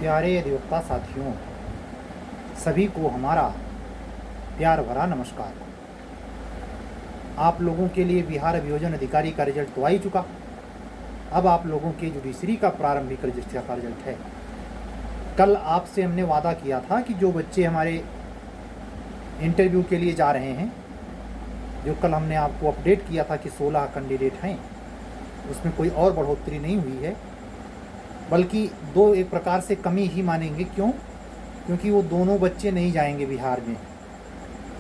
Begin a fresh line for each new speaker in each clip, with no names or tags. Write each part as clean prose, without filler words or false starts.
प्यारे अधिवक्ता साथियों, सभी को हमारा प्यार भरा नमस्कार। आप लोगों के लिए बिहार अभियोजन अधिकारी का रिजल्ट तो आ ही चुका। अब आप लोगों के जुडिशरी का प्रारंभिक रजिस्ट्री का रिजल्ट है। कल आपसे हमने वादा किया था कि जो बच्चे हमारे इंटरव्यू के लिए जा रहे हैं, जो कल हमने आपको अपडेट किया था कि 16 कैंडिडेट हैं, उसमें कोई और बढ़ोतरी नहीं हुई है, बल्कि दो एक प्रकार से कमी ही मानेंगे। क्यों? क्योंकि वो दोनों बच्चे नहीं जाएंगे बिहार में।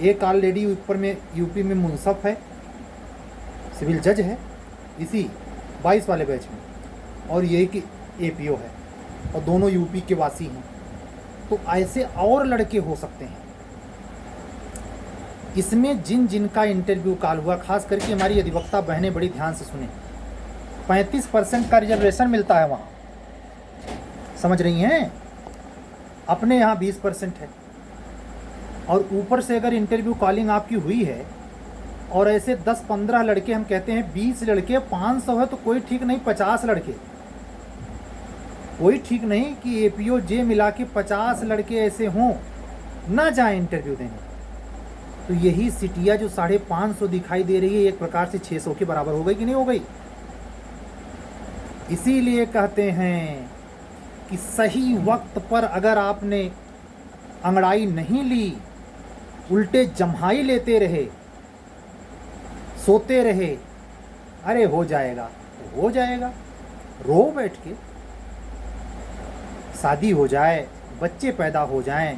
एक ऑलरेडी ऊपर में यूपी में मुंसफ है, सिविल जज है इसी 22 वाले बैच में, और ये कि एपीओ है, और दोनों यूपी के वासी हैं। तो ऐसे और लड़के हो सकते हैं। इसमें जिनका इंटरव्यू कॉल हुआ, खास करके हमारी अधिवक्ता बहनें बड़ी ध्यान से सुने, 35% का रिजर्वेशन मिलता है वहाँ, समझ रही हैं? अपने यहाँ 20% है, और ऊपर से अगर इंटरव्यू कॉलिंग आपकी हुई है और ऐसे 10-15 लड़के, हम कहते हैं 20 लड़के, 500 है तो कोई ठीक नहीं, 50 लड़के, कोई ठीक नहीं कि एपीओ जे मिला के 50 लड़के ऐसे हों ना जाए इंटरव्यू देने। तो यही सिटिया जो 550 दिखाई दे रही है, एक प्रकार से 600 के बराबर हो गई कि नहीं हो गई? इसीलिए कहते हैं कि सही वक्त पर अगर आपने अंगड़ाई नहीं ली, उल्टे जम्हाई लेते रहे, सोते रहे, अरे हो जाएगा हो जाएगा, रो बैठ के, शादी हो जाए, बच्चे पैदा हो जाएं,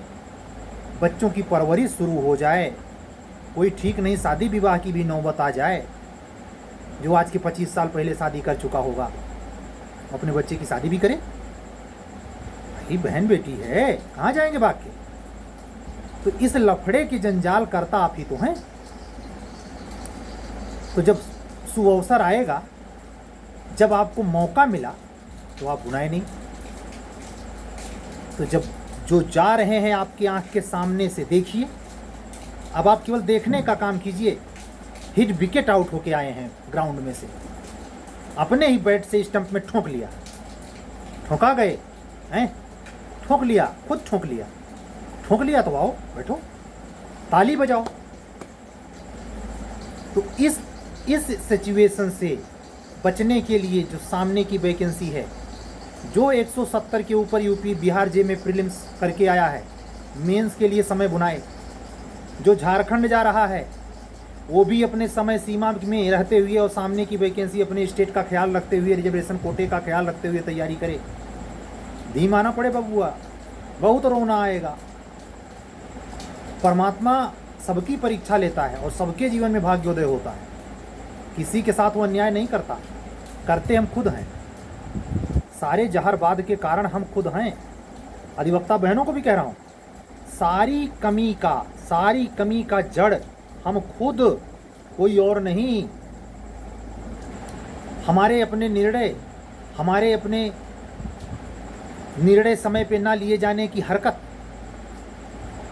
बच्चों की परवरिश शुरू हो जाए, कोई ठीक नहीं शादी विवाह की भी नौबत आ जाए। जो आज के 25 साल पहले शादी कर चुका होगा, अपने बच्चे की शादी भी करे। भाई बहन बेटी है, कहाँ जाएंगे भाग के? तो इस लफड़े की जंजाल करता आप ही तो हैं। तो जब सुअवसर आएगा, जब आपको मौका मिला, तो आप भुनाए नहीं। तो जब जो जा रहे हैं आपकी आंख के सामने से, देखिए, अब आप केवल देखने का काम कीजिए। हिट विकेट आउट होके आए हैं ग्राउंड में से, अपने ही बैट से स्टंप में ठोक लिया, ठोका गए हैं, ठोक लिया, खुद ठोक लिया, ठोक लिया तो आओ बैठो, ताली बजाओ। तो इस सिचुएशन से बचने के लिए जो सामने की वैकेंसी है, जो 170 के ऊपर यूपी बिहार जे में प्रीलिम्स करके आया है, मेंस के लिए समय बुनाए, जो झारखंड जा रहा है वो भी अपने समय सीमा में रहते हुए और सामने की वैकेंसी अपने स्टेट का ख्याल रखते हुए, रिजर्वेशन कोटे का ख्याल रखते हुए तैयारी करे। धीमा ना पड़े बबुआ, बहुत रोना आएगा। परमात्मा सबकी परीक्षा लेता है और सबके जीवन में भाग्योदय होता है। किसी के साथ वो अन्याय नहीं करता, करते हम खुद हैं। सारे जहरबाद के कारण हम खुद हैं। अधिवक्ता बहनों को भी कह रहा हूँ, सारी कमी का जड़ हम खुद, कोई और नहीं। हमारे अपने निर्णय समय पे ना लिए जाने की हरकत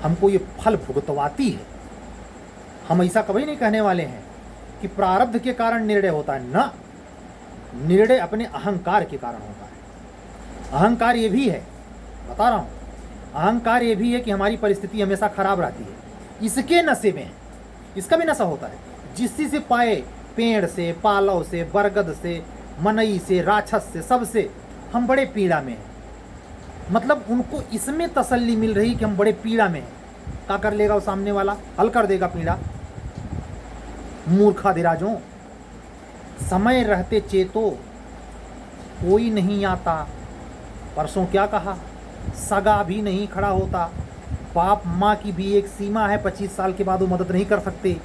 हमको ये फल भुगतवाती है। हम ऐसा कभी नहीं कहने वाले हैं कि प्रारब्ध के कारण निर्णय होता है, ना, निर्णय अपने अहंकार के कारण होता है। अहंकार ये भी है, बता रहा हूँ, अहंकार ये भी है कि हमारी परिस्थिति हमेशा खराब रहती है, इसके नशे में है। इसका भी नशा होता है। जिस चीज़ से पाए, पेड़ से, पालव से, बरगद से, मनई से, राक्षस से, सबसे हम बड़े पीड़ा में हैं। मतलब उनको इसमें तसल्ली मिल रही कि हम बड़े पीड़ा में हैं। क्या कर लेगा वो सामने वाला? हल कर देगा पीड़ा। मूर्खाधिराजों, समय रहते चेतो, कोई नहीं आता। परसों क्या कहा? सगा भी नहीं खड़ा होता। बाप माँ की भी एक सीमा है, 25 साल के बाद वो मदद नहीं कर सकते।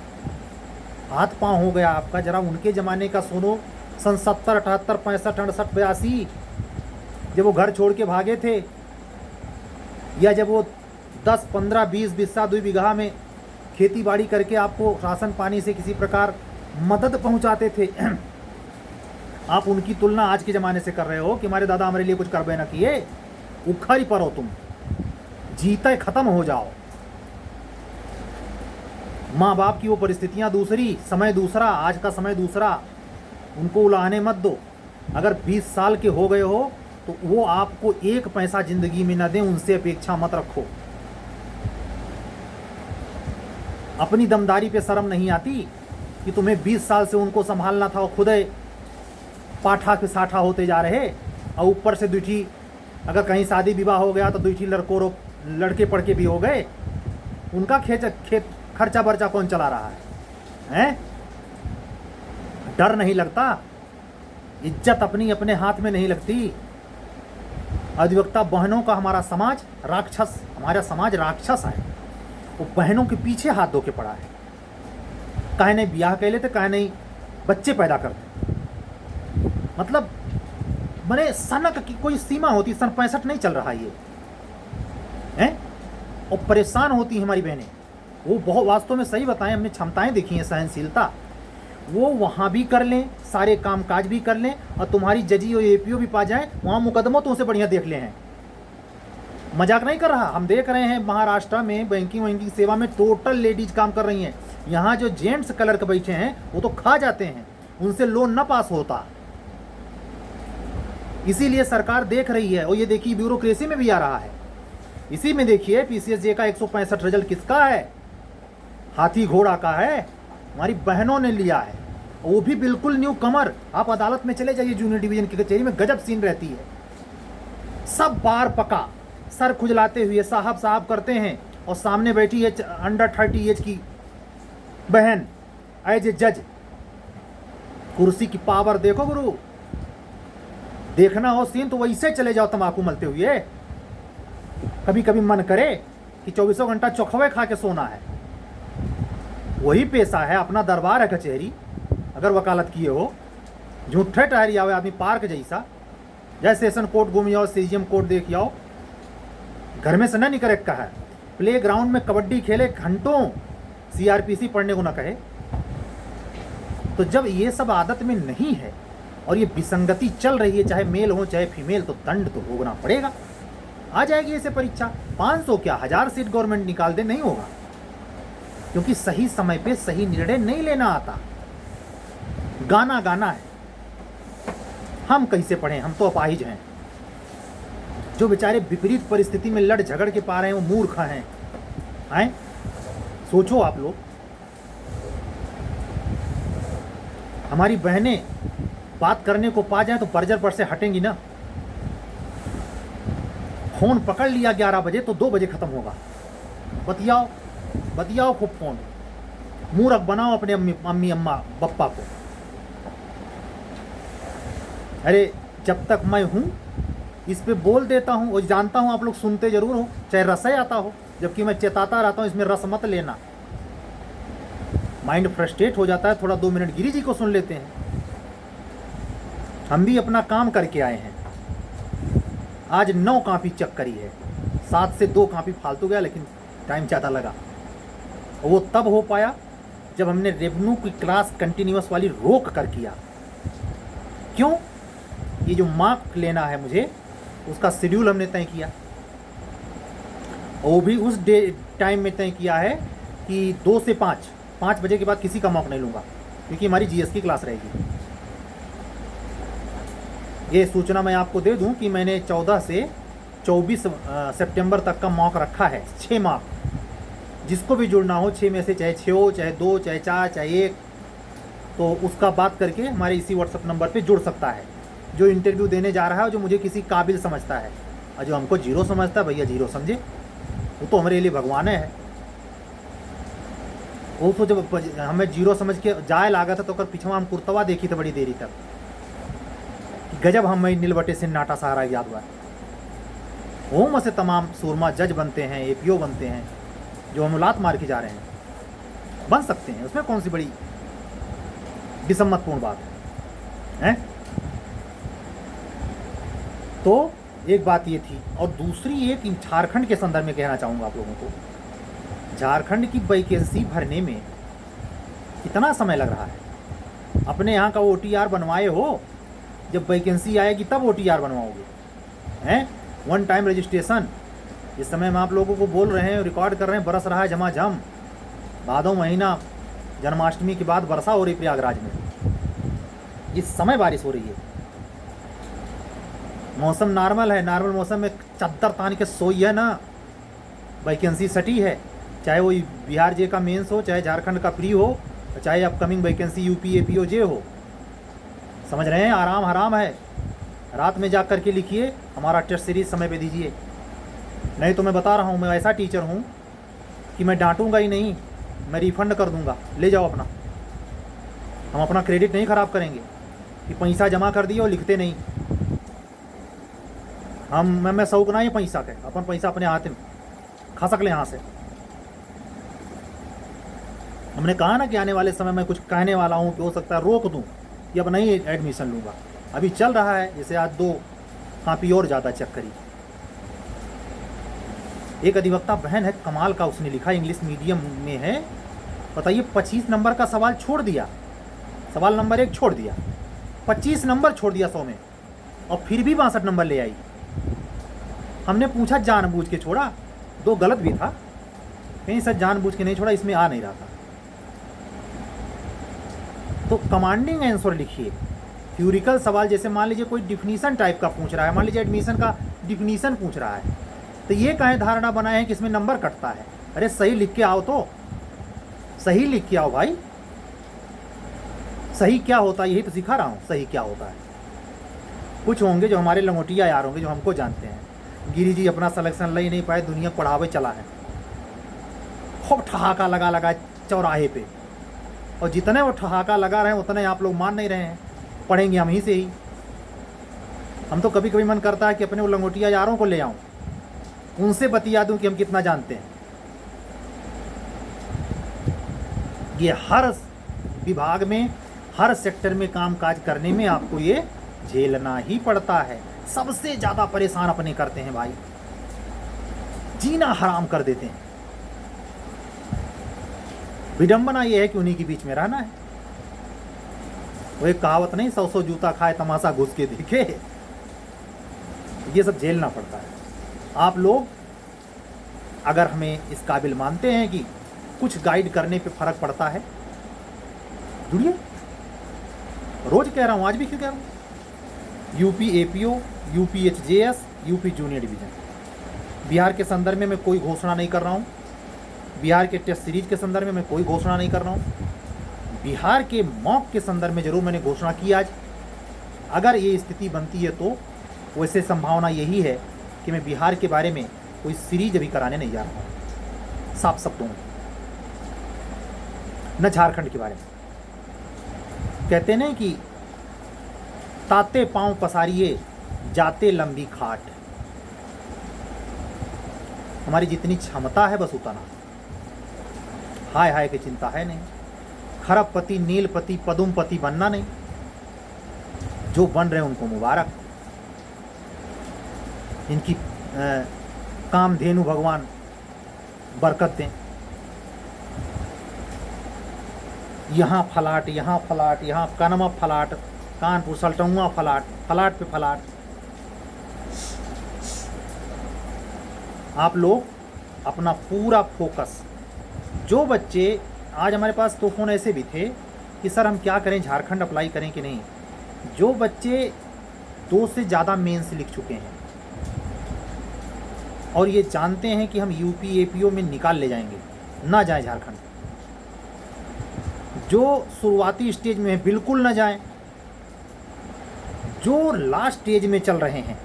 हाथ पांव हो गया आपका। जरा उनके ज़माने का सुनो, सन 70, 78, 65, 68, 82, जब वो घर छोड़ के भागे थे, या जब वो 10, 15, 20 बिस्सा 2 बीघा में खेती बाड़ी करके आपको राशन पानी से किसी प्रकार मदद पहुंचाते थे। आप उनकी तुलना आज के ज़माने से कर रहे हो कि हमारे दादा हमारे लिए कुछ करबे ना किए। उखड़ ही पड़ो तुम, जीते खत्म हो जाओ। माँ बाप की वो परिस्थितियाँ दूसरी, समय दूसरा, आज का समय दूसरा। उनको उलाहने मत दो। अगर 20 साल के हो गए हो तो वो आपको एक पैसा जिंदगी में न दें, उनसे अपेक्षा मत रखो। अपनी दमदारी पे शर्म नहीं आती कि तुम्हें 20 साल से उनको संभालना था और खुद पाठा के साठा होते जा रहे, और ऊपर से दूठी अगर कहीं शादी विवाह हो गया तो दूठी लड़के पड़के भी हो गए। उनका खर्चा बर्चा कौन चला रहा है, हैं? डर नहीं लगता? इज्जत अपनी अपने हाथ में नहीं लगती? अधिवक्ता बहनों का हमारा समाज राक्षस है। वो बहनों के पीछे हाथ धो के पड़ा है। काहे नहीं ब्याह कर लेते, काहे नहीं बच्चे पैदा करते। मतलब मैंने सनक की कोई सीमा होती, सन 65 नहीं चल रहा ये हैं, और परेशान होती हैं हमारी बहनें। वो बहुत वास्तव में सही बताएं, हमने क्षमताएं देखी हैं, सहनशीलता। वो वहाँ भी कर लें, सारे काम काज भी कर लें, और तुम्हारी जजी और एपीओ भी पा जाएं, वहाँ मुकदमों तो उनसे बढ़िया देख ले हैं। मजाक नहीं कर रहा, हम देख रहे हैं महाराष्ट्र में बैंकिंग सेवा में टोटल लेडीज काम कर रही हैं। यहाँ जो जेंट्स क्लर्क बैठे हैं वो तो खा जाते हैं, उनसे लोन न पास होता। इसीलिए सरकार देख रही है, और ये देखिए ब्यूरोक्रेसी में भी आ रहा है। इसी में देखिए पीसीएसजे का 165 रिजल्ट किसका है? हाथी घोड़ा का है, हमारी बहनों ने लिया है, वो भी बिल्कुल न्यू कमर। आप अदालत में चले जाइए, जूनियर डिवीजन की कचहरी में गजब सीन रहती है। सब बार पका, सर खुजलाते हुए साहब साहब करते हैं, और सामने बैठी है अंडर 30 एज की बहन एज ए जज। कुर्सी की पावर देखो गुरु। देखना हो सीन तो वैसे चले जाओ तंबाकू मलते हुए। कभी कभी मन करे कि 24 घंटा चौखवे खा के सोना है। वही पेशा है, अपना दरबार है कचहरी। अगर वकालत किए हो, झूठे ठहरी आओ आदमी पार्क जैसा, जैसे सेशन कोर्ट घूम जाओ, सीजीएम कोर्ट देख जाओ, घर में से न निकल का है। प्ले ग्राउंड में कबड्डी खेले घंटों, सीआरपीसी पढ़ने को ना कहे। तो जब ये सब आदत में नहीं है और ये विसंगति चल रही है, चाहे मेल हो चाहे फीमेल, तो दंड तो भोगना पड़ेगा। आ जाएगी ऐसे परीक्षा, 500 क्या 1000 सीट गवर्नमेंट निकाल दे, नहीं होगा। क्योंकि सही समय पे सही निर्णय नहीं लेना आता। गाना गाना है। हम कैसे पढ़ें, हम तो अपाहिज हैं। जो बेचारे विपरीत परिस्थिति में लड़ झगड़ के पा रहे हैं वो मूर्ख हैं। सोचो आप लोग, हमारी बहनें बात करने को पा जाए तो बर्जर पर से हटेंगी ना। फोन पकड़ लिया 11 बजे तो 2 बजे खत्म होगा। बतियाओ खूब फोन, मूर्ख बनाओ अपने अम्मी अम्मा बप्पा को। अरे जब तक मैं हूं इस पे बोल देता हूं, और जानता हूं आप लोग सुनते जरूर हो, चाहे रस आता हो, जबकि मैं चेताता रहता हूं इसमें रस मत लेना। माइंड फ्रस्ट्रेट हो जाता है, थोड़ा 2 मिनट गिरी जी को सुन लेते हैं। हम भी अपना काम करके आए हैं। आज 9 कॉपी चेक करी है, 7 से 2 कॉपी फालतू गया, लेकिन टाइम ज़्यादा लगा। और वो तब हो पाया जब हमने रेवेन्यू की क्लास कंटिन्यूअस वाली रोक कर किया। क्यों? ये जो मार्क लेना है मुझे, उसका शेड्यूल हमने तय किया, वो भी उस टाइम में तय किया है कि 2 से 5 बजे के बाद किसी का मॉक नहीं लूँगा, क्योंकि हमारी जीएस की क्लास रहेगी। ये सूचना मैं आपको दे दूं कि मैंने 14 से 24 सितंबर तक का मॉक रखा है। 6 मॉक, जिसको भी जुड़ना हो, 6 में से चाहे 6 हो, चाहे 2, चाहे 4, चाहे 1, तो उसका बात करके हमारे इसी व्हाट्सएप नंबर पे जुड़ सकता है। जो इंटरव्यू देने जा रहा है, जो मुझे किसी काबिल समझता है, और जो हमको जीरो समझता है, भैया जीरो समझे, वो तो हमारे लिए भगवान है। वो तो जब हमें जीरो समझ के जाए लागा था, तो कर पीछे हम कुर्तवा देखी थी बड़ी देरी तक। गजब हमें नीलबटे से नाटा सहारा याद हुआ। ओम से तमाम सूरमा जज बनते हैं, एपीओ बनते हैं, जो हम लात मार के जा रहे हैं, बन सकते हैं। उसमें कौन सी बड़ी विसम्मतपूर्ण बात है? तो एक बात ये थी, और दूसरी एक झारखंड के संदर्भ में कहना चाहूँगा आप लोगों को। झारखंड की वैकेंसी भरने में कितना समय लग रहा है। अपने यहाँ का OTR बनवाए हो, जब वैकेंसी आएगी तब OTR बनवाओगे, हैं? 1 टाइम रजिस्ट्रेशन। इस समय हम आप लोगों को बोल रहे हैं, रिकॉर्ड कर रहे हैं, बरस रहा है झमाझम। भादों महीना, जन्माष्टमी के बाद वर्षा हो रही प्रयागराज में। इस समय बारिश हो रही है। मौसम नॉर्मल है, नॉर्मल मौसम में चद्दर तान के सोई है ना, वैकेंसी सटी है, चाहे वो बिहार जे का मेंस हो, चाहे झारखंड का प्री हो, चाहे अपकमिंग वैकेंसी यूपी एपीओ जे हो। समझ रहे हैं, आराम हराम है। रात में जा कर के लिखिए, हमारा टेस्ट सीरीज समय पे दीजिए, नहीं तो मैं बता रहा हूँ, मैं ऐसा टीचर हूँ कि मैं डांटूंगा ही नहीं, मैं रिफंड कर दूंगा, ले जाओ अपना। हम अपना क्रेडिट नहीं ख़राब करेंगे कि पैसा जमा कर दिए और लिखते नहीं। मैं शौक ना ही पैसा के, अपन पैसा अपने हाथ में खा सकले यहाँ से। हमने कहा ना कि आने वाले समय में कुछ कहने वाला हूँ कि हो सकता है रोक दूँ कि अब नहीं एडमिशन लूँगा। अभी चल रहा है, जैसे आज 2 कापी और ज़्यादा चेक करी। एक अधिवक्ता बहन है, कमाल का उसने लिखा, इंग्लिश मीडियम में है। बताइए 25 नंबर का सवाल छोड़ दिया, सवाल नंबर 1 छोड़ दिया, 25 नंबर छोड़ दिया 100 में, और फिर भी 62 नंबर ले आई। हमने पूछा जानबूझ के छोड़ा, 2 गलत भी था, कहीं सर जानबूझ के नहीं छोड़ा, इसमें आ नहीं रहा था। तो कमांडिंग आंसर लिखिए। थ्योरिकल सवाल जैसे मान लीजिए कोई डिफिनीशन टाइप का पूछ रहा है, मान लीजिए एडमिशन का डिफिनीशन पूछ रहा है, तो ये काहे धारणा बनाए हैं कि इसमें नंबर कटता है। अरे सही लिख के आओ, तो सही लिख के आओ भाई। सही क्या होता है यही तो सिखा रहा हूँ, सही क्या होता है। कुछ होंगे जो हमारे लंगोटिया यार होंगे, जो हमको जानते हैं। गिरी जी अपना सिलेक्शन ले ही नहीं पाए, दुनिया पढ़ावे चला है, खूब ठहाका लगा लगा चौराहे पे, और जितने वो ठहाका लगा रहे हैं उतने आप लोग मान नहीं रहे हैं। पढ़ेंगे हम ही से ही। हम तो कभी कभी मन करता है कि अपने वो लंगोटिया यारों को ले आऊं, उनसे बतिया दूं कि हम कितना जानते हैं। ये हर विभाग में, हर सेक्टर में काम काज करने में आपको ये झेलना ही पड़ता है। सबसे ज़्यादा परेशान अपने करते हैं भाई, जीना हराम कर देते हैं। विडंबना ये है कि उन्हीं के बीच में रहना है। वो एक कहावत नहीं, 100 जूता खाए तमाशा घुस के देखे। ये सब झेलना पड़ता है। आप लोग अगर हमें इस काबिल मानते हैं कि कुछ गाइड करने पे फर्क पड़ता है, जुड़िए। रोज कह रहा हूँ, आज भी क्यों कह रहा हूँ। UP APO, UP HJS, UP junior division, Bihar के संदर्भ में मैं कोई घोषणा नहीं कर रहा हूँ। बिहार के टेस्ट सीरीज के संदर्भ में मैं कोई घोषणा नहीं कर रहा हूँ। बिहार के मॉक के संदर्भ में जरूर मैंने घोषणा की आज। अगर ये स्थिति बनती है तो वैसे संभावना यही है कि मैं बिहार के बारे में कोई सीरीज अभी कराने नहीं जा रहा हूँ, साफ शब्दों में। न झारखंड के बारे में। कहते नहीं कि ताते पांव पसारिए जाते लंबी खाट। हमारी जितनी क्षमता है बस उतना, हाय हाय की चिंता है नहीं। खरबपति, नीलपति, पदुमपति बनना नहीं। जो बन रहे हैं उनको मुबारक। इनकी कामधेनु भगवान बरकत दें। यहाँ फलाट, यहाँ फलाट, यहाँ कनमा फलाट, कानपुर सल्टुआ फलाट, फलाट पे फलाट। आप लोग अपना पूरा फोकस, जो बच्चे आज हमारे पास तो फ़ोन ऐसे भी थे कि सर हम क्या करें, झारखंड अप्लाई करें कि नहीं। जो बच्चे 2 से ज़्यादा मेंस लिख चुके हैं और ये जानते हैं कि हम यूपी एपीओ में निकाल ले जाएंगे, ना जाए झारखंड। जो शुरुआती स्टेज में है बिल्कुल ना जाएं। जो लास्ट स्टेज में चल रहे हैं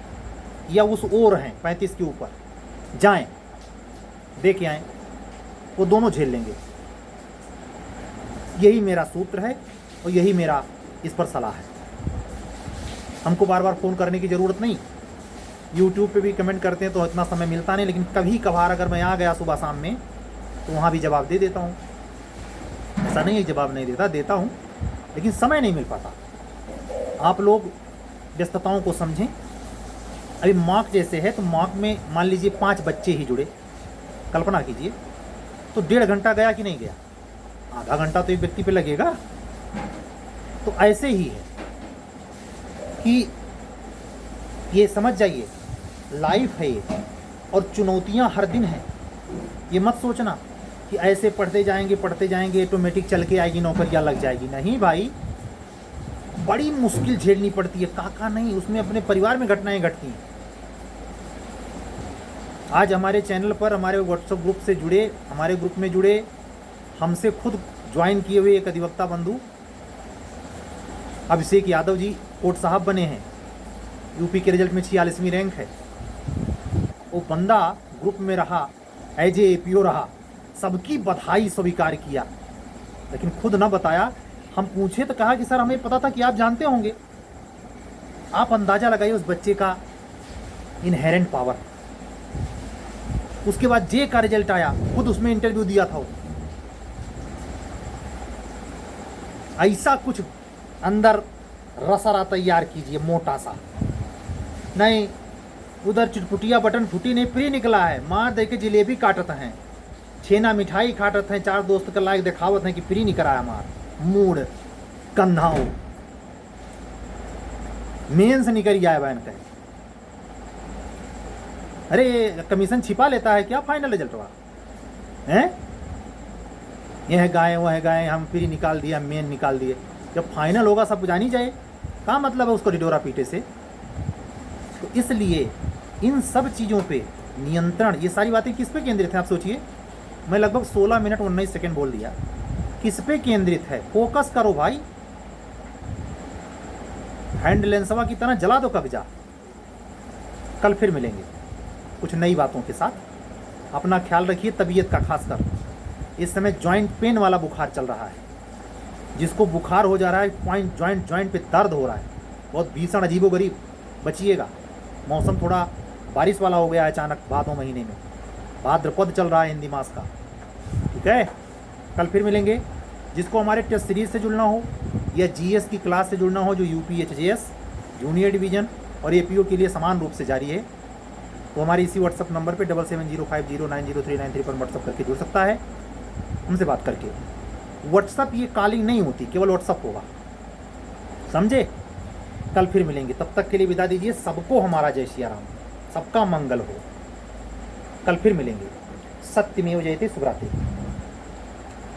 या उस ओर हैं 35 के ऊपर, जाएं, दे के आएँ, वो दोनों झेल लेंगे। यही मेरा सूत्र है और यही मेरा इस पर सलाह है। हमको बार बार फ़ोन करने की ज़रूरत नहीं। YouTube पे भी कमेंट करते हैं तो इतना समय मिलता नहीं, लेकिन कभी कभार अगर मैं आ गया सुबह शाम में तो वहाँ भी जवाब दे देता हूँ। ऐसा नहीं है जवाब नहीं देता, देता हूँ, लेकिन समय नहीं मिल पाता। आप लोग व्यस्तताओं को समझें। अभी मॉक जैसे है तो मॉक में मान लीजिए 5 बच्चे ही जुड़े, कल्पना कीजिए, तो 1.5 घंटा गया कि नहीं गया, आधा घंटा तो एक व्यक्ति पे लगेगा। तो ऐसे ही है कि ये समझ जाइए, लाइफ है ये, और चुनौतियां हर दिन हैं। ये मत सोचना कि ऐसे पढ़ते जाएंगे ऑटोमेटिक चल के आएगी, नौकरियां लग जाएगी। नहीं भाई, बड़ी मुश्किल झेलनी पड़ती है। काका नहीं, उसमें अपने परिवार में घटनाएं घटती हैं। आज हमारे चैनल पर, हमारे व्हाट्सएप ग्रुप से जुड़े, हमारे ग्रुप में जुड़े, हमसे खुद ज्वाइन किए हुए एक अधिवक्ता बंधु अभिषेक यादव जी कोर्ट साहब बने हैं। यूपी के रिजल्ट में 46वीं रैंक है। वो बंदा ग्रुप में रहा, एज ए APO रहा, सबकी बधाई स्वीकार किया, लेकिन खुद ना बताया। हम पूछे तो कहा कि सर हमें पता था कि आप जानते होंगे। आप अंदाजा लगाइए उस बच्चे का इनहेरेंट पावर। उसके बाद जे का रिजल्ट आया, खुद उसमें इंटरव्यू दिया था वो। ऐसा कुछ अंदर रसरा तैयार कीजिए मोटा सा, नहीं उधर चुटपुटिया बटन फूटी नहीं, फ्री निकला है। मार दे के जिलेबी काटत हैं, छेना मिठाई खाटत हैं, चार दोस्त के लायक दिखावत हैं कि फ्री नहीं कराया मार मूड कंधाओ मेन से निकल गया है बहन कहे। अरे कमीशन छिपा लेता है क्या फाइनल रिजल्ट हुआ है? यह गाय वह गाय, हम फ्री निकाल दिया, मेन निकाल दिए। जब फाइनल होगा सब जानी जाए, क्या मतलब है उसको रिडोरा पीटे से? तो इसलिए इन सब चीज़ों पे नियंत्रण, ये सारी बातें किस पे केंद्रित है आप सोचिए। मैं लगभग 16 मिनट 19 सेकंड बोल दिया। किस पे केंद्रित है? फोकस करो भाई। हैंड लेंसवा की तरह जला दो कब्जा। कल फिर मिलेंगे कुछ नई बातों के साथ। अपना ख्याल रखिए, तबीयत का खासकर। इस समय जॉइंट पेन वाला बुखार चल रहा है। जिसको बुखार हो जा रहा है, जॉइंट पे दर्द हो रहा है, बहुत भीषण अजीबोगरीब, बचिएगा। मौसम थोड़ा बारिश वाला हो गया है अचानक भादों महीने में, भाद्रपद चल रहा है हिंदी मास का, ठीक है। कल फिर मिलेंगे। जिसको हमारे टेस्ट सीरीज से जुड़ना हो या GS की क्लास से जुड़ना हो, जो UPHJS जूनियर डिवीज़न और APO के लिए समान रूप से जारी है, तो हमारे इसी व्हाट्सअप नंबर पे 7705090393 पर व्हाट्सअप करके जुड़ सकता है हमसे बात करके। व्हाट्सअप ये कॉलिंग नहीं होती, केवल व्हाट्सअप होगा, समझे। कल फिर मिलेंगे, तब तक के लिए विदा दीजिए। सबको हमारा जय सिया राम, सबका मंगल हो। कल फिर मिलेंगे। सत्यमेव जयते। शुभ रात्रि।